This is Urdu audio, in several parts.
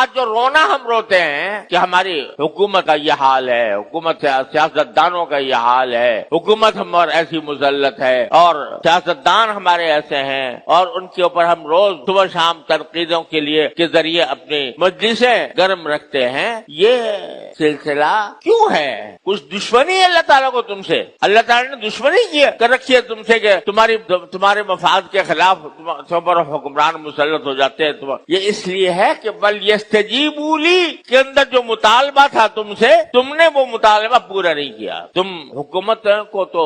آج جو رونا ہم روتے ہیں کہ ہماری حکومت کا یہ حال ہے، حکومت سیاستدانوں کا یہ حال ہے، حکومت ہم اور ایسی مسلط ہے اور سیاستدان ہمارے ایسے ہیں اور ان کے اوپر ہم روز صبح شام تنقیدوں کے ذریعے اپنی مجلسیں گرم رکھتے ہیں، یہ سلسلہ کیوں ہے؟ کچھ دشمنی ہے اللہ تعالیٰ کو تم سے؟ اللہ تعالیٰ نے دشمنی کر رکھی ہے تم سے کہ تمہارے مفاد کے خلاف تم پر حکمران مسلط ہو جاتے ہیں؟ یہ اس لیے ہے کہ بل یستجیبوا لی کے اندر جو مطالبہ تھا تم سے، تم نے وہ مطالبہ پورا نہیں کیا۔ تم حکومت کو تو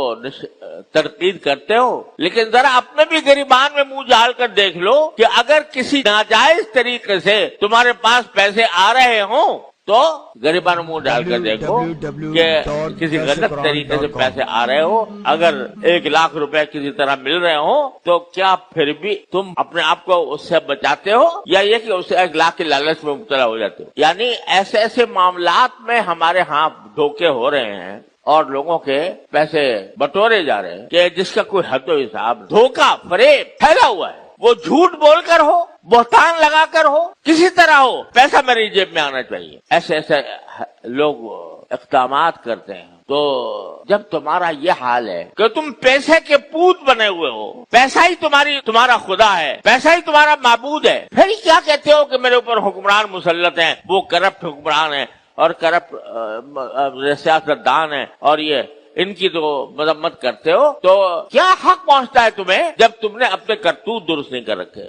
تنقید کرتے ہو، لیکن ذرا اپنے بھی گریبان میں منہ جھاڑ کر دیکھ لو کہ اگر کسی ناجائز طریقے سے تمہارے پاس پیسے آ رہے ہوں تو گریبان منہ ڈال کر دیکھو کہ کسی غلط طریقے سے پیسے آ رہے ہو، اگر 1 لاکھ روپے کسی طرح مل رہے ہوں تو کیا پھر بھی تم اپنے آپ کو اس سے بچاتے ہو یا یہ کہ اس 1 لاکھ کے لالچ میں مبتلا ہو جاتے ہو؟ یعنی ایسے معاملات میں ہمارے ہاں دھوکے ہو رہے ہیں اور لوگوں کے پیسے بٹورے جا رہے ہیں کہ جس کا کوئی حد و حساب، دھوکہ فریب پھیلا ہوا ہے۔ وہ جھوٹ بول کر ہو، بہتان لگا کر ہو، کسی طرح ہو، پیسہ میری جیب میں آنا چاہیے، ایسے لوگ اقدامات کرتے ہیں۔ تو جب تمہارا یہ حال ہے کہ تم پیسے کے پوت بنے ہوئے ہو، پیسہ ہی تمہارا خدا ہے، پیسہ ہی تمہارا معبود ہے، پھر کیا کہتے ہو کہ میرے اوپر حکمران مسلط ہیں، وہ کرپٹ حکمران ہیں اور کرپٹ سیاستدان ہیں اور یہ ان کی تو مذمت کرتے ہو؟ تو کیا حق پہنچتا ہے تمہیں جب تم نے اپنے کرتوت درست نہیں کر رکھے؟